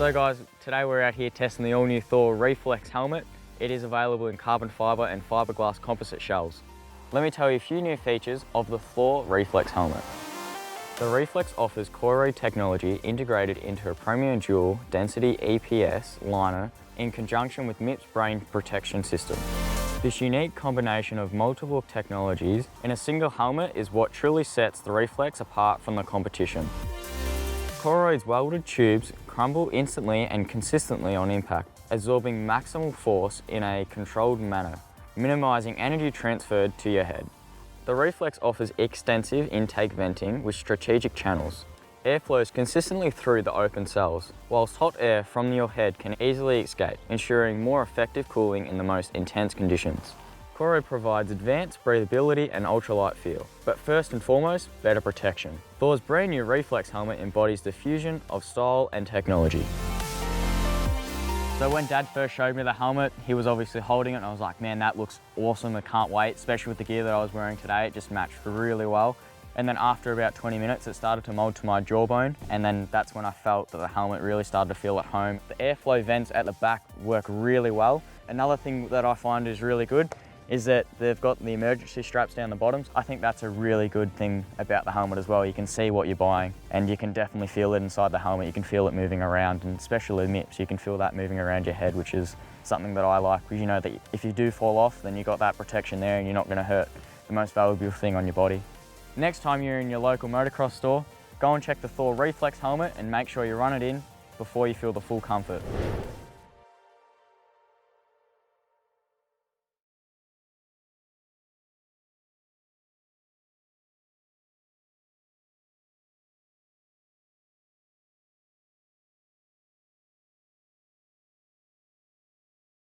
So guys, today we're out here testing the all-new Thor Reflex Helmet. It is available in carbon fibre and fiberglass composite shells. Let me tell you a few new features of the Thor Reflex Helmet. The Reflex offers Corroid technology integrated into a premium dual density EPS liner in conjunction with MIPS brain protection system. This unique combination of multiple technologies in a single helmet is what truly sets the Reflex apart from the competition. Corroid's welded tubes crumble instantly and consistently on impact, absorbing maximal force in a controlled manner, minimising energy transferred to your head. The Reflex offers extensive intake venting with strategic channels. Air flows consistently through the open cells, whilst hot air from your head can easily escape, ensuring more effective cooling in the most intense conditions. Corroid provides advanced breathability and ultralight feel, but first and foremost, better protection. Thor's brand new Reflex helmet embodies the fusion of style and technology. So when Dad first showed me the helmet, he was obviously holding it and I was like, man, that looks awesome, I can't wait, especially with the gear that I was wearing today, it just matched really well. And then after about 20 minutes, it started to mold to my jawbone, and then that's when I felt that the helmet really started to feel at home. The airflow vents at the back work really well. Another thing that I find is really good is that they've got the emergency straps down the bottoms. I think that's a really good thing about the helmet as well. You can see what you're buying and you can definitely feel it inside the helmet. You can feel it moving around, and especially the MIPS, you can feel that moving around your head, which is something that I like, because you know that if you do fall off, then you've got that protection there and you're not gonna hurt the most valuable thing on your body. Next time you're in your local motocross store, go and check the Thor Reflex helmet and make sure you run it in before you feel the full comfort.